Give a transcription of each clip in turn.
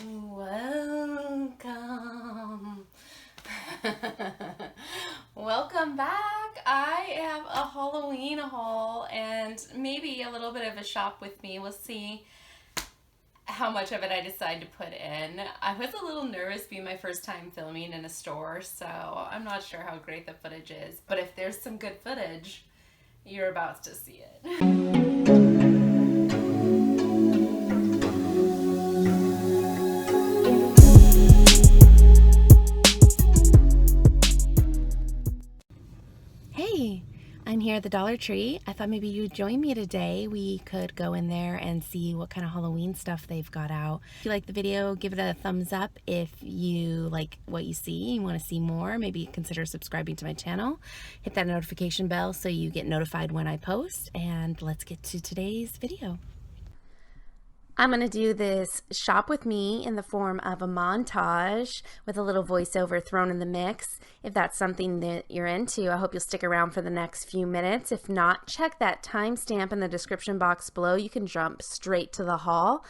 Welcome. Welcome back. I have a Halloween haul and maybe a little bit of a shop with me. We'll see how much of it I decide to put in. I was a little nervous being my first time filming in a store, so I'm not sure how great the footage is. But if there's some good footage, you're about to see it. I'm here at the Dollar Tree. I thought maybe you'd join me today. We could go in there and see what kind of Halloween stuff they've got out. If you like the video, give it a thumbs up. If you like what you see and want to see more, maybe consider subscribing to my channel. Hit that notification bell so you get notified when I post. And let's get to today's video. I'm going to do this shop with me in the form of a montage with a little voiceover thrown in the mix. If that's something that you're into, I hope you'll stick around for the next few minutes. If not, check that timestamp in the description box below. You can jump straight to the haul.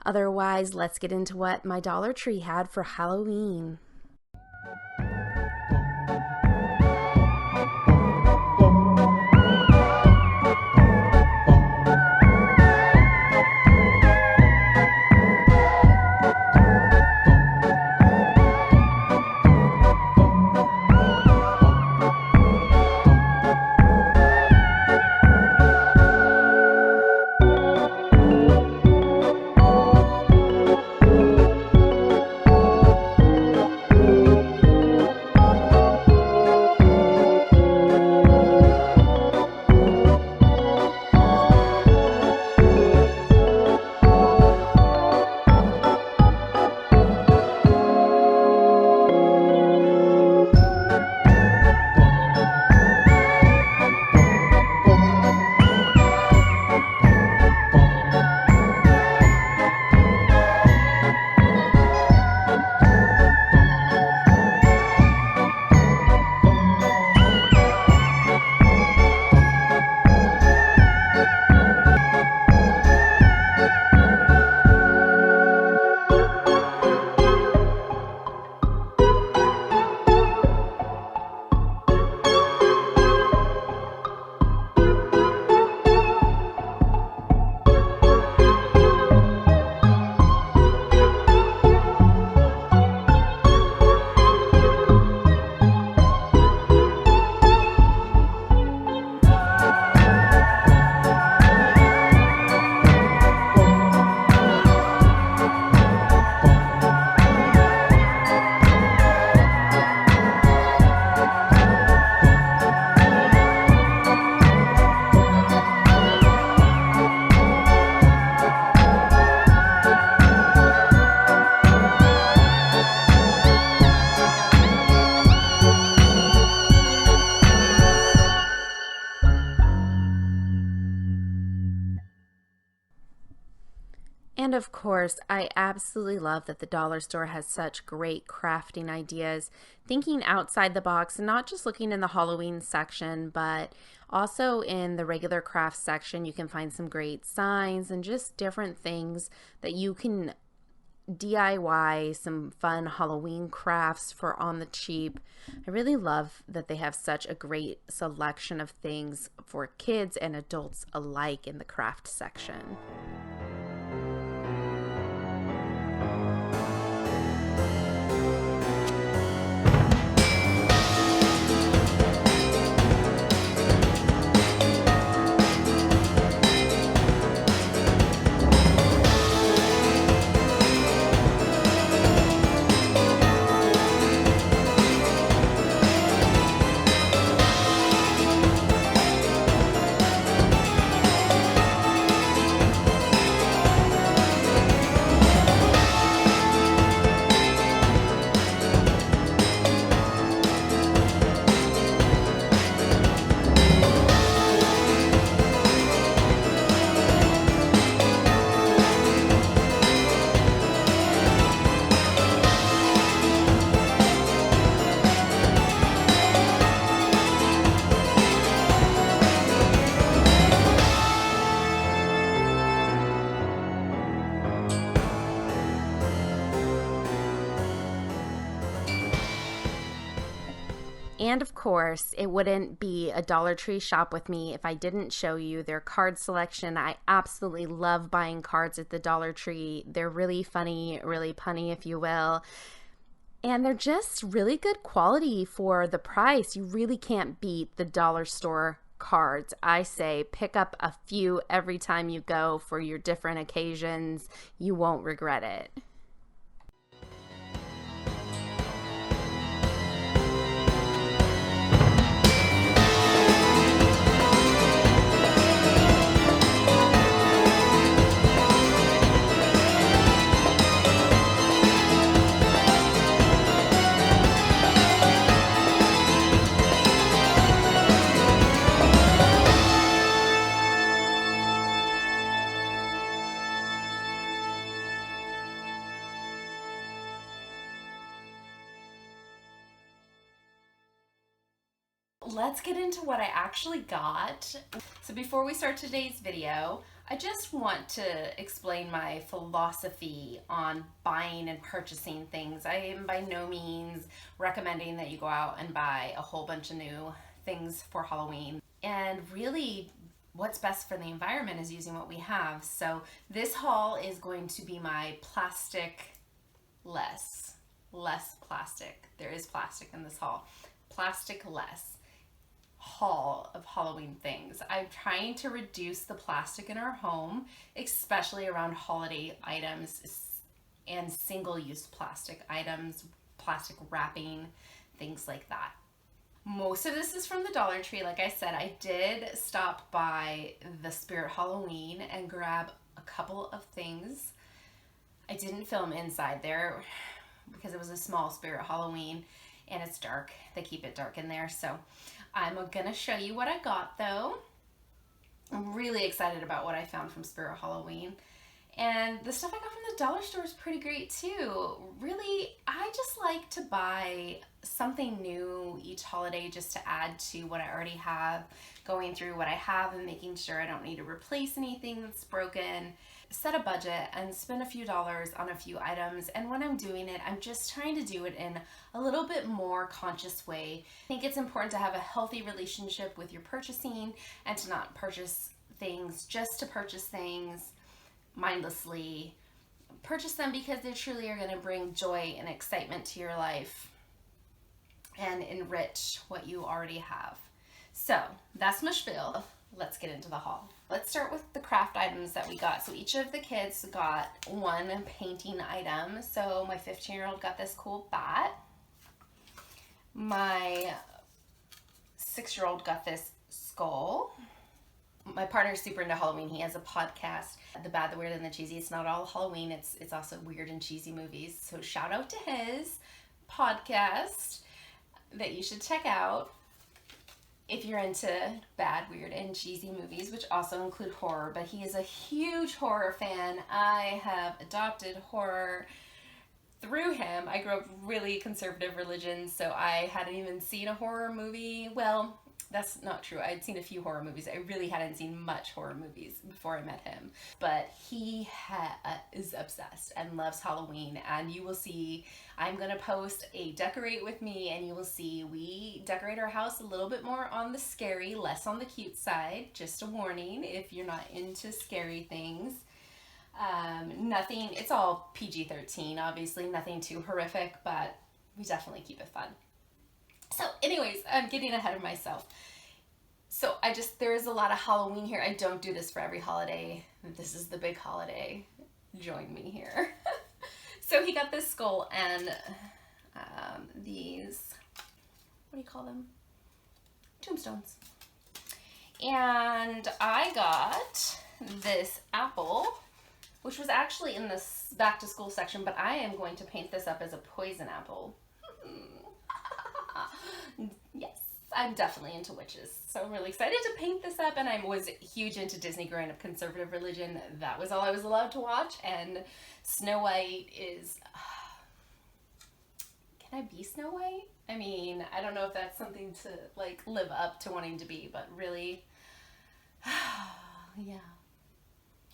Otherwise, let's get into what my Dollar Tree had for Halloween. And of course, I absolutely love that the dollar store has such great crafting ideas, thinking outside the box and not just looking in the Halloween section, but also in the regular craft section. You can find some great signs and just different things that you can DIY, some fun Halloween crafts for on the cheap. I really love that they have such a great selection of things for kids and adults alike in the craft section. And of course, it wouldn't be a Dollar Tree shop with me if I didn't show you their card selection. I absolutely love buying cards at the Dollar Tree. They're really funny, really punny, if you will. And they're just really good quality for the price. You really can't beat the dollar store cards. I say pick up a few every time you go for your different occasions. You won't regret it. Let's get into what I actually got. So before we start today's video, I just want to explain my philosophy on buying and purchasing things. I am by no means recommending that you go out and buy a whole bunch of new things for Halloween. And really, what's best for the environment is using what we have. So this haul is going to be my less plastic. There is plastic in this haul. Plastic less haul of Halloween things. I'm trying to reduce the plastic in our home, especially around holiday items and single-use plastic items, plastic wrapping, things like that. Most of this is from the Dollar Tree. Like I said, I did stop by the Spirit Halloween and grab a couple of things. I didn't film inside there because it was a small Spirit Halloween and it's dark. They keep it dark in there, so I'm gonna show you what I got though. I'm really excited about what I found from Spirit Halloween. And the stuff I got from the dollar store is pretty great too. Really, I just like to buy something new each holiday just to add to what I already have, going through what I have and making sure I don't need to replace anything that's broken. Set a budget and spend a few dollars on a few items, and when I'm doing it, I'm just trying to do it in a little bit more conscious way. I think it's important to have a healthy relationship with your purchasing and to not purchase things just to purchase things mindlessly. Purchase them because they truly are going to bring joy and excitement to your life and enrich what you already have. So that's my spiel. Let's get into the haul. Let's start with the craft items that we got. So each of the kids got one painting item. So my 15-year-old got this cool bat. My 6-year-old got this skull. My partner's super into Halloween. He has a podcast, The Bad, the Weird, and the Cheesy. It's not all Halloween. It's also weird and cheesy movies. So shout out to his podcast that you should check out if you're into bad, weird, and cheesy movies, which also include horror. But he is a huge horror fan. I have adopted horror through him. I grew up really conservative religion, so I hadn't even seen a horror movie. Well, that's not true. I'd seen a few horror movies. I really hadn't seen much horror movies before I met him. But he is obsessed and loves Halloween. And you will see, I'm going to post a decorate with me, and you will see we decorate our house a little bit more on the scary, less on the cute side. Just a warning if you're not into scary things. Nothing, it's all PG-13, obviously, nothing too horrific, but we definitely keep it fun. So anyways, I'm getting ahead of myself. So there is a lot of Halloween here. I don't do this for every holiday. This is the big holiday. Join me here. So he got this skull and these, what do you call them? Tombstones. And I got this apple, which was actually in the back to school section, but I am going to paint this up as a poison apple. Yes, I'm definitely into witches, so I'm really excited to paint this up. And I was huge into Disney growing up, conservative religion. That was all I was allowed to watch, and Snow White is... Can I be Snow White? I mean, I don't know if that's something to like live up to wanting to be, but really, yeah.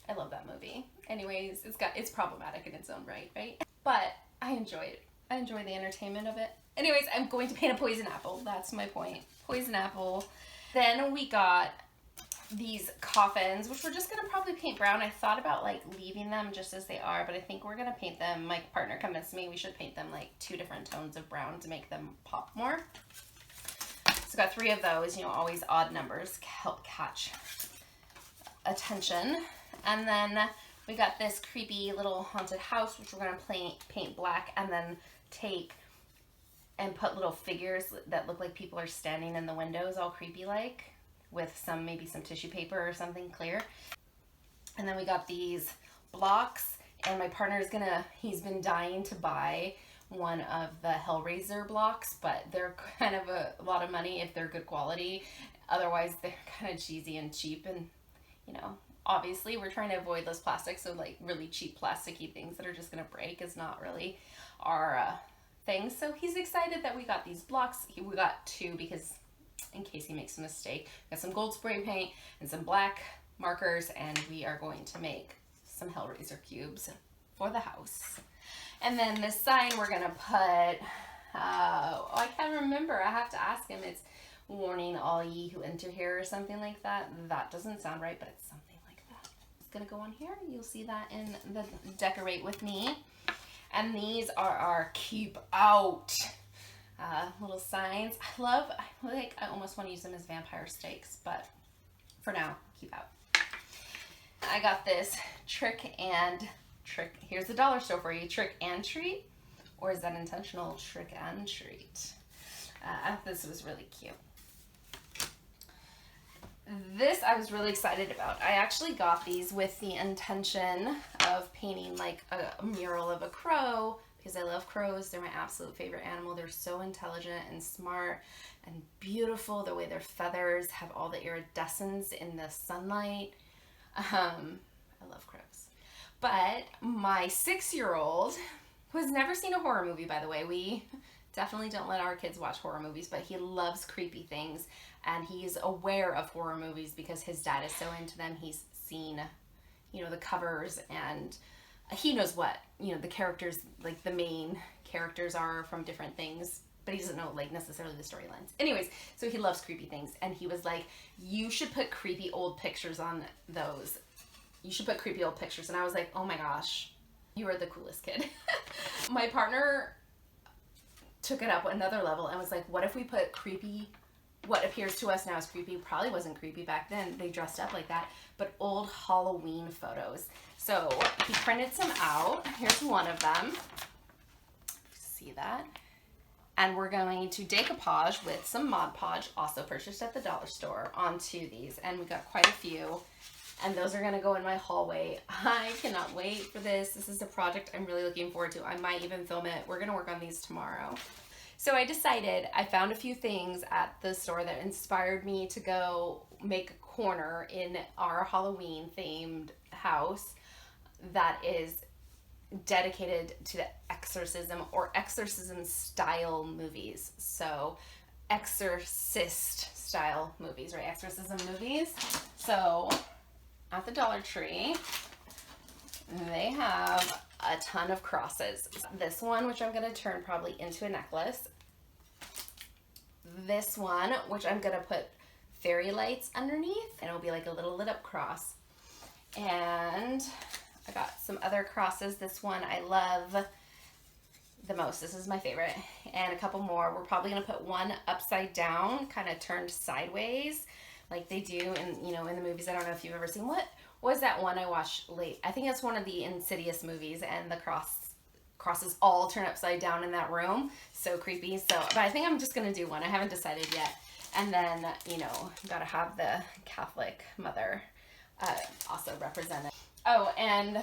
I love that movie. Anyways, it's problematic in its own right? But I enjoy it. I enjoy the entertainment of it. Anyways, I'm going to paint a poison apple. That's my point. Poison apple. Then we got these coffins, which we're just going to probably paint brown. I thought about like leaving them just as they are, but I think we're going to paint them. My partner convinced me we should paint them like 2 different tones of brown to make them pop more. So got 3 of those, you know, always odd numbers help catch attention. And then we got this creepy little haunted house, which we're going to paint black, and then take and put little figures that look like people are standing in the windows, all creepy like, with some, maybe some tissue paper or something clear. And then we got these blocks, and my partner is he's been dying to buy one of the Hellraiser blocks, but they're kind of a lot of money if they're good quality. Otherwise, they're kind of cheesy and cheap, and you know, obviously we're trying to avoid those plastics, so like really cheap plasticky things that are just gonna break is not really our thing. So he's excited that we got these blocks. We got 2 because in case he makes a mistake. We got some gold spray paint and some black markers, and we are going to make some Hellraiser cubes for the house. And then this sign we're gonna put, I can't remember, I have to ask him. It's warning all ye who enter here or something like that. That doesn't sound right, but it's something like that. It's gonna go on here. You'll see that in the decorate with me. And these are our keep out little signs. I almost want to use them as vampire stakes, but for now, keep out. I got this trick. Here's the dollar store for you. Trick and treat, or is that intentional? Trick and treat. This was really cute. This I was really excited about. I actually got these with the intention of painting like a mural of a crow, because I love crows. They're my absolute favorite animal. They're so intelligent and smart and beautiful. The way their feathers have all the iridescence in the sunlight. I love crows. But my 6-year-old, who has never seen a horror movie, by the way, we definitely don't let our kids watch horror movies, but he loves creepy things, and he's aware of horror movies because his dad is so into them. He's seen, you know, the covers, and he knows what, you know, the characters, like the main characters are from different things, but he doesn't know like necessarily the storylines. Anyways, so he loves creepy things, and he was like, you should put creepy old pictures on those. You should put creepy old pictures. And I was like, oh my gosh, you are the coolest kid. My partner took it up another level and was like, what if we put creepy, what appears to us now as creepy, probably wasn't creepy back then, they dressed up like that, but old Halloween photos. So he printed some out. Here's one of them. See that? And we're going to decoupage with some Mod Podge, also purchased at the dollar store, onto these. And we got quite a few. And those are going to go in my hallway. I cannot wait for this. This is a project I'm really looking forward to. I might even film it. We're going to work on these tomorrow. So I decided, I found a few things at the store that inspired me to go make a corner in our Halloween themed house that is dedicated to the exorcism or exorcism style movies. So exorcist style movies, right? Exorcism movies. So at the Dollar Tree, they have a ton of crosses. This one, which I'm going to turn probably into a necklace. This one, which I'm going to put fairy lights underneath, and it'll be like a little lit up cross. And I got some other crosses. This one I love the most. This is my favorite. And a couple more. We're probably going to put one upside down, kind of turned sideways, like they do in, you know, in the movies. I don't know if you've ever seen, what was that one I watched late? I think it's one of the Insidious movies, and the crosses all turn upside down in that room. So creepy. So, but I think I'm just going to do one. I haven't decided yet. And then, you know, gotta have the Catholic mother also represented. Oh, and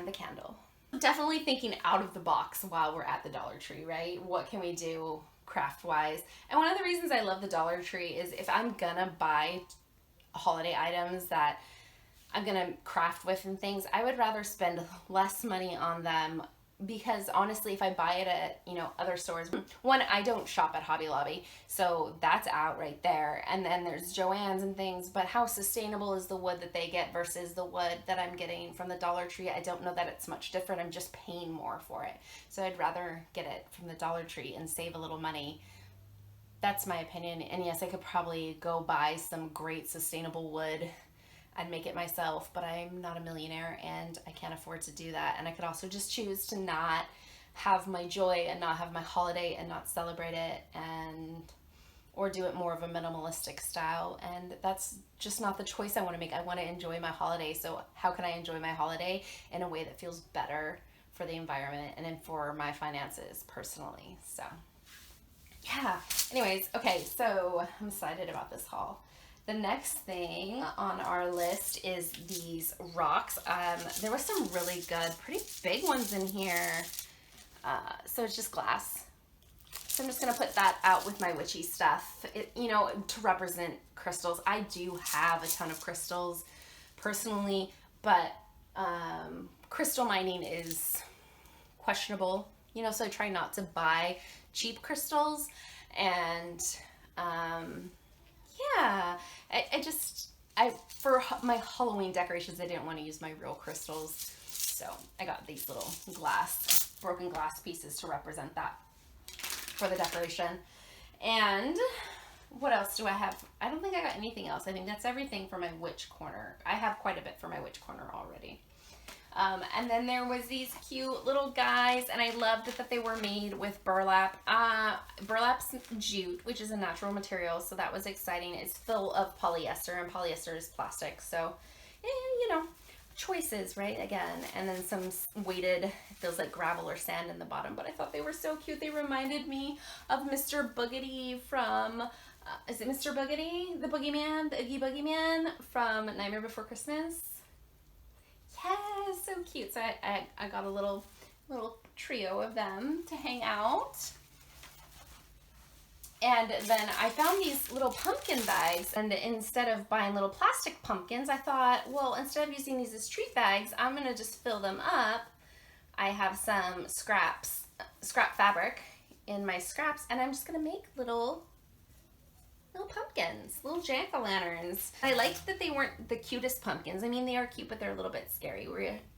the candle. Definitely thinking out of the box while we're at the Dollar Tree, right? What can we do craft-wise? And one of the reasons I love the Dollar Tree is if I'm gonna buy holiday items that I'm gonna craft with and things, I would rather spend less money on them because honestly, if I buy it at, you know, other stores, one, I don't shop at Hobby Lobby, so that's out right there. And then there's Joann's and things, but how sustainable is the wood that they get versus the wood that I'm getting from the Dollar Tree? I don't know that it's much different. I'm just paying more for it. So I'd rather get it from the Dollar Tree and save a little money. That's my opinion. And yes, I could probably go buy some great sustainable wood and make it myself, but I'm not a millionaire and I can't afford to do that. And I could also just choose to not have my joy and not have my holiday and not celebrate it, and or do it more of a minimalistic style. And that's just not the choice I want to make. I want to enjoy my holiday. So how can I enjoy my holiday in a way that feels better for the environment and then for my finances personally? So yeah, anyways, okay, so I'm excited about this haul. The next thing on our list is these rocks. There were some really good, pretty big ones in here. So it's just glass. So I'm just gonna put that out with my witchy stuff, you know, to represent crystals. I do have a ton of crystals personally, but crystal mining is questionable, you know, so I try not to buy cheap crystals. And yeah, for my Halloween decorations, I didn't want to use my real crystals. So I got these little broken glass pieces to represent that for the decoration. And what else do I have? I don't think I got anything else. I think that's everything for my witch corner. I have quite a bit for my witch corner already. And then there was these cute little guys, and I loved that they were made with burlap. Burlap's jute, which is a natural material, so that was exciting. It's full of polyester, and polyester is plastic, so, you know, choices, right? Again, and then some weighted, it feels like gravel or sand in the bottom, but I thought they were so cute. They reminded me of Mr. Boogedy from, is it Mr. Boogedy? The Boogeyman, the Oogie Boogeyman from Nightmare Before Christmas? Yes, so cute. So I got a little trio of them to hang out. And then I found these little pumpkin bags, and instead of buying little plastic pumpkins, I thought, well, instead of using these as treat bags, I'm gonna just fill them up. I have some scrap fabric in my scraps, and I'm just gonna make little pumpkins, little jack-o'-lanterns. I liked that they weren't the cutest pumpkins. I mean, they are cute, but they're a little bit scary.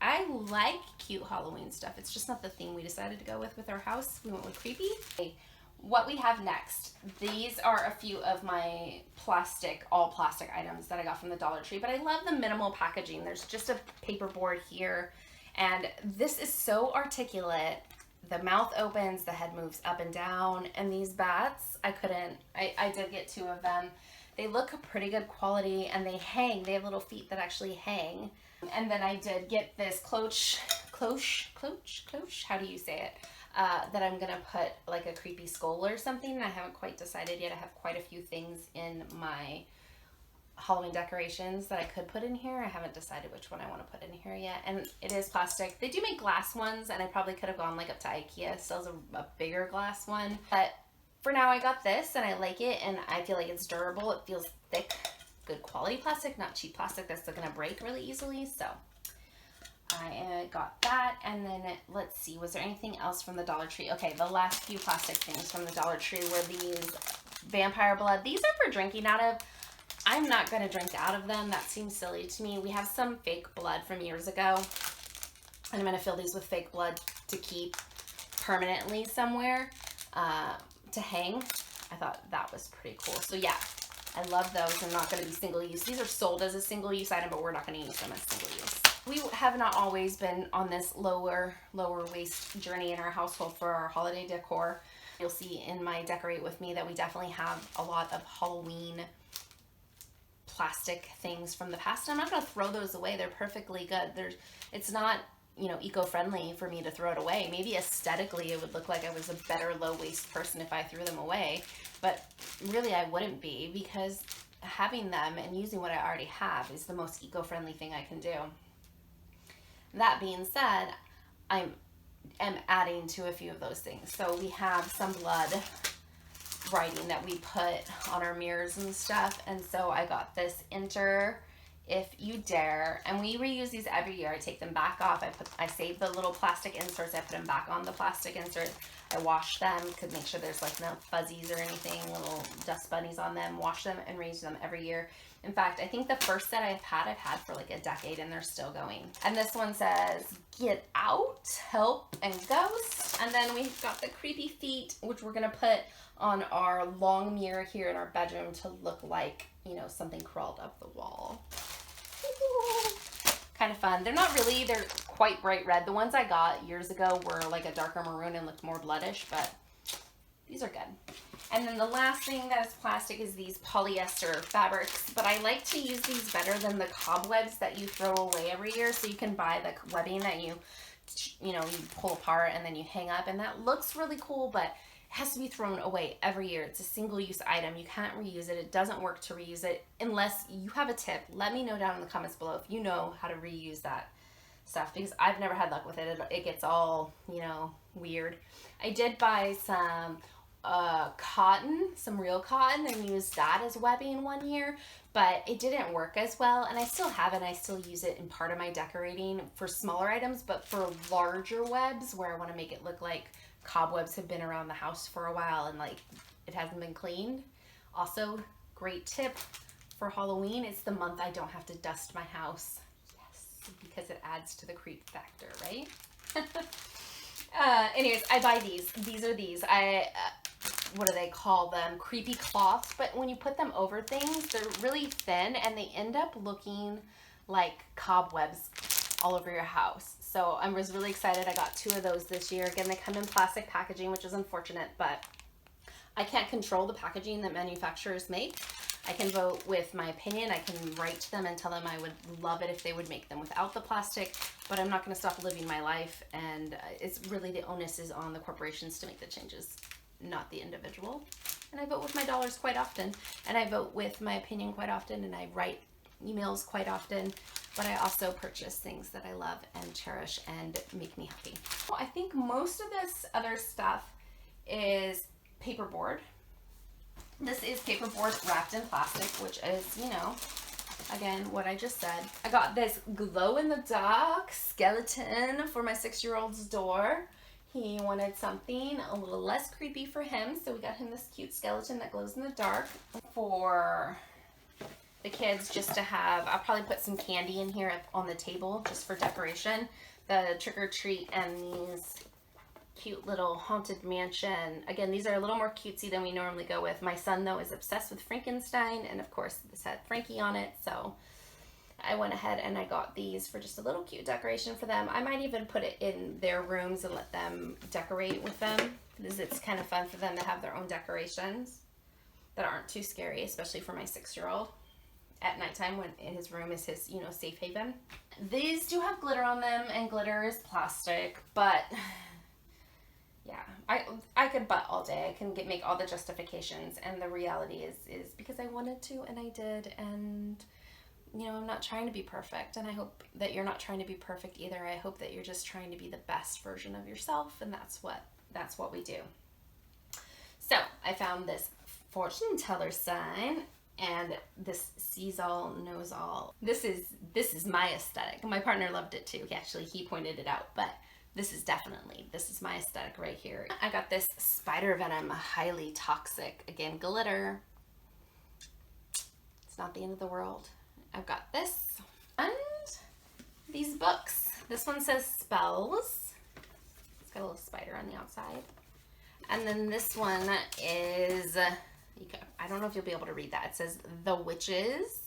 I like cute Halloween stuff. It's just not the theme we decided to go with our house. We went with creepy. Okay, what we have next. These are a few of my all plastic items that I got from the Dollar Tree, but I love the minimal packaging. There's just a paper board here, and this is so articulate. The mouth opens, the head moves up and down, and these bats, I did get 2 of them. They look pretty good quality, and they hang. They have little feet that actually hang. And then I did get this cloche, how do you say it? That I'm gonna put like a creepy skull or something. I haven't quite decided yet. I have quite a few things in my Halloween decorations that I could put in here. I haven't decided which one I want to put in here yet. And it is plastic. They do make glass ones, and I probably could have gone like up to IKEA, still a bigger glass one. But for now, I got this, and I like it, and I feel like it's durable. It feels thick, good quality plastic, not cheap plastic that's going to break really easily. So I got that. And then let's see, was there anything else from the Dollar Tree? Okay, the last few plastic things from the Dollar Tree were these vampire blood. These are for drinking out of. I'm not going to drink out of them. That seems silly to me. We have some fake blood from years ago, and I'm going to fill these with fake blood to keep permanently somewhere to hang. I thought that was pretty cool. So yeah, I love those. They're not going to be single use. These are sold as a single use item, but we're not going to use them as single use. We have not always been on this lower waist journey in our household for our holiday decor. You'll see in my Decorate With Me that we definitely have a lot of Halloween plastic things from the past. I'm not going to throw those away. They're perfectly good. It's not, you know, eco-friendly for me to throw it away. Maybe aesthetically it would look like I was a better low-waist person if I threw them away, but really I wouldn't be, because having them and using what I already have is the most eco-friendly thing I can do. That being said, I'm adding to a few of those things. So we have some blood writing that we put on our mirrors and stuff, and so I got this Enter if you dare. And we reuse these every year. I take them back off. I save the little plastic inserts. I put them back on the plastic insert. I wash them to make sure there's like no fuzzies or anything, little dust bunnies on them. Wash them and reuse them every year. In fact, I think the first set I've had for like a decade, and they're still going. And this one says, get out, help, and ghost. And then we've got the creepy feet, which we're gonna put on our long mirror here in our bedroom to look like, you know, something crawled up the wall. Kind of fun. They're not really, they're quite bright red. The ones I got years ago were like a darker maroon and looked more bloodish, but these are good. And then the last thing that is plastic is these polyester fabrics, but I like to use these better than the cobwebs that you throw away every year. So you can buy the webbing that you pull apart and then you hang up, and that looks really cool, but it has to be thrown away every year. It's a single-use item. You can't reuse it. It doesn't work to reuse it unless you have a tip. Let me know down in the comments below if you know how to reuse that stuff, because I've never had luck with it. It gets all, you know, weird. I did buy some cotton, some real cotton, and used that as webbing one year, but it didn't work as well, and I still have it. I still use it in part of my decorating for smaller items, but for larger webs where I want to make it look like cobwebs have been around the house for a while and like it hasn't been cleaned. Also, great tip for Halloween, it's the month I don't have to dust my house. Yes, because it adds to the creep factor, right? Anyways, I buy these. These are these. What do they call them? Creepy cloths. But when you put them over things, they're really thin and they end up looking like cobwebs all over your house. So I was really excited. I got 2 of those this year. Again, they come in plastic packaging, which is unfortunate, but I can't control the packaging that manufacturers make. I can vote with my opinion. I can write to them and tell them I would love it if they would make them without the plastic, but I'm not going to stop living my life, and it's really, the onus is on the corporations to make the changes, not the individual. And I vote with my dollars quite often, and I vote with my opinion quite often, and I write emails quite often, but I also purchase things that I love and cherish and make me happy. Well, I think most of this other stuff is paperboard. This is paperboard wrapped in plastic, which is, you know, again, what I just said. I got this glow-in-the-dark skeleton for my 6-year-old's door. He wanted something a little less creepy for him, so we got him this cute skeleton that glows in the dark. For the kids, just to have, I'll probably put some candy in here on the table just for decoration. The trick-or-treat and these cute little haunted mansion. Again, these are a little more cutesy than we normally go with. My son, though, is obsessed with Frankenstein, and of course this had Frankie on it, so I went ahead and I got these for just a little cute decoration for them. I might even put it in their rooms and let them decorate with them, because it's kind of fun for them to have their own decorations that aren't too scary, especially for my 6-year-old at nighttime when his room is his, you know, safe haven. These do have glitter on them, and glitter is plastic, but yeah, I could butt all day. I can make all the justifications, and the reality is because I wanted to, and I did, and you know, I'm not trying to be perfect, and I hope that you're not trying to be perfect either. I hope that you're just trying to be the best version of yourself, and that's what we do. So I found this fortune teller sign, and this sees all, knows all. This is my aesthetic. My partner loved it too. Actually, he pointed it out, but this is my aesthetic right here. I got this spider venom, highly toxic, again, glitter. It's not the end of the world. I've got this and these books. This one says spells. It's got a little spider on the outside. And then this one is, I don't know if you'll be able to read that. It says The Witches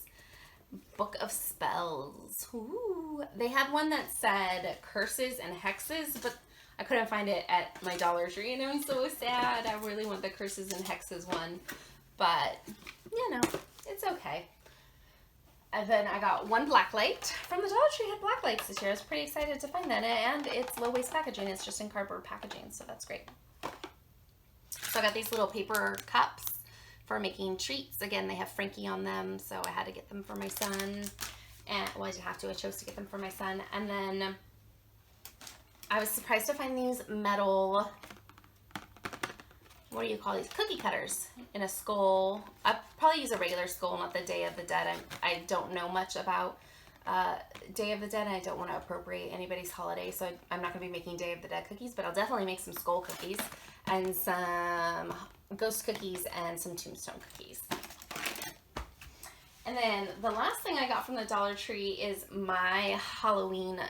Book of Spells. Ooh. They had one that said curses and hexes, but I couldn't find it at my Dollar Tree, and I'm so sad. I really want the curses and hexes one, but you know, it's okay. And then I got one black light from the Dollar Tree. Had black lights this year. I was pretty excited to find that, and it's low waste packaging. It's just in cardboard packaging, so that's great. So I got these little paper cups for making treats. Again, they have Frankie on them, so I had to get them for my son. And well, I didn't have to. I chose to get them for my son. And then I was surprised to find these metal what do you call these, cookie cutters in a skull. I probably use a regular skull, not the Day of the Dead. I don't know much about Day of the Dead, and I don't want to appropriate anybody's holiday, so I'm not going to be making Day of the Dead cookies, but I'll definitely make some skull cookies and some ghost cookies and some tombstone cookies. And then the last thing I got from the Dollar Tree is my Halloween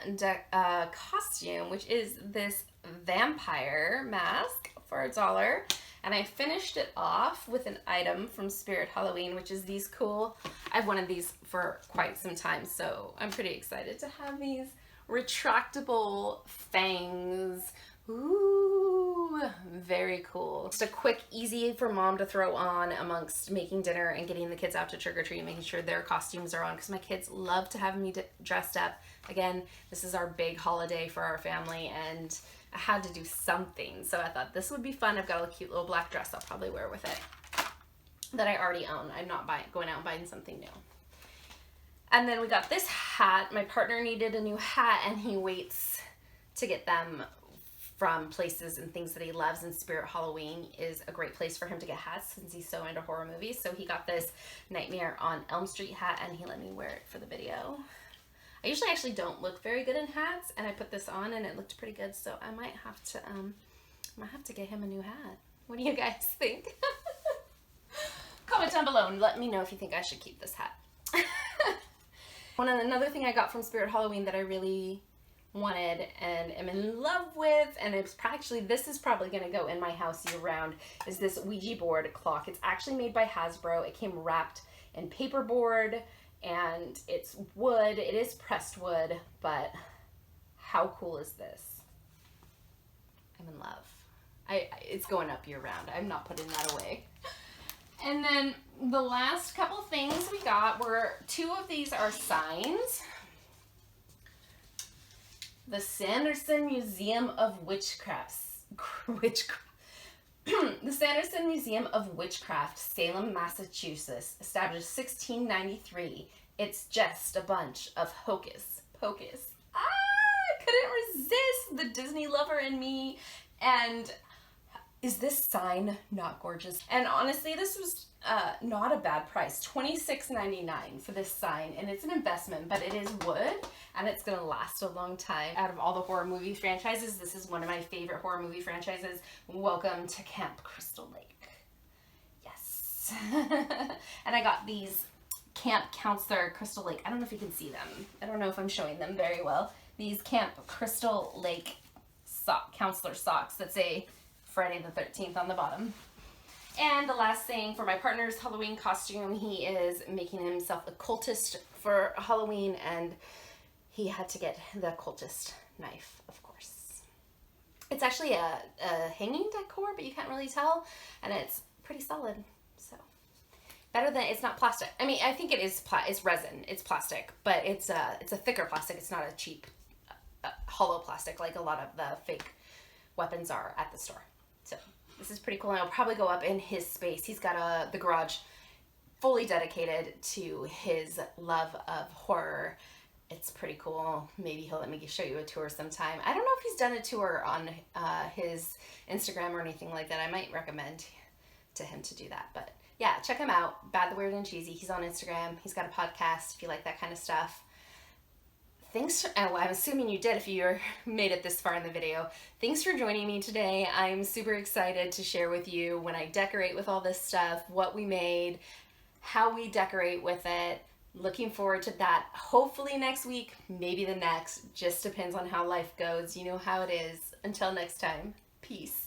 costume, which is this vampire mask for $1. And I finished it off with an item from Spirit Halloween, which is these cool, I've wanted these for quite some time, so I'm pretty excited to have these retractable fangs. Ooh, very cool. Just a quick, easy for mom to throw on amongst making dinner and getting the kids out to trick-or-treat, making sure their costumes are on, because my kids love to have me dressed up. Again, this is our big holiday for our family, and I had to do something, so I thought this would be fun. I've got a cute little black dress I'll probably wear with it that I already own. I'm not going out and buying something new. And then we got this hat. My partner needed a new hat, and he waits to get them from places and things that he loves, and Spirit Halloween is a great place for him to get hats since he's so into horror movies. So he got this Nightmare on Elm Street hat, and he let me wear it for the video. I usually actually don't look very good in hats, and I put this on and it looked pretty good, so I might have to get him a new hat. What do you guys think? Comment down below and let me know if you think I should keep this hat. Another thing I got from Spirit Halloween that I really wanted and am in love with, and it's actually, this is probably going to go in my house year round, is this Ouija board clock. It's actually made by Hasbro. It came wrapped in paperboard, and it's wood. It is pressed wood, but how cool is this? I'm in love. It's going up year round. I'm not putting that away. And then the last couple things we got were, 2 of these are signs. The Sanderson Museum of Witchcraft. The Sanderson Museum of Witchcraft, Salem, Massachusetts, established 1693. It's just a bunch of hocus pocus. I couldn't resist the Disney lover in me. And is this sign not gorgeous? And honestly, this was not a bad price, $26.99 for this sign, and it's an investment, but it is wood and it's gonna last a long time. Out of all the horror movie franchises, this is one of my favorite horror movie franchises. Welcome to Camp Crystal Lake. Yes. And I got these Camp Counselor Crystal Lake. I don't know if you can see them. I don't know if I'm showing them very well. These Camp Crystal Lake Counselor socks that say Friday the 13th on the bottom. And the last thing for my partner's Halloween costume, he is making himself a cultist for Halloween, and he had to get the Cultist Knife, of course. It's actually a hanging decor, but you can't really tell, and it's pretty solid, so. Better than, it's not plastic. I mean, I think it is, it's resin, it's plastic, but it's a thicker plastic. It's not a cheap hollow plastic like a lot of the fake weapons are at the store. So this is pretty cool, and I'll probably go up in his space. He's got the garage fully dedicated to his love of horror. It's pretty cool. Maybe he'll let me show you a tour sometime. I don't know if he's done a tour on his Instagram or anything like that. I might recommend to him to do that. But yeah, check him out. Bad, the Weird, and Cheesy. He's on Instagram. He's got a podcast if you like that kind of stuff. Thanks for, well, I'm assuming you did if you made it this far in the video. Thanks for joining me today. I'm super excited to share with you when I decorate with all this stuff, what we made, how we decorate with it. Looking forward to that. Hopefully next week, maybe the next. Just depends on how life goes. You know how it is. Until next time, peace.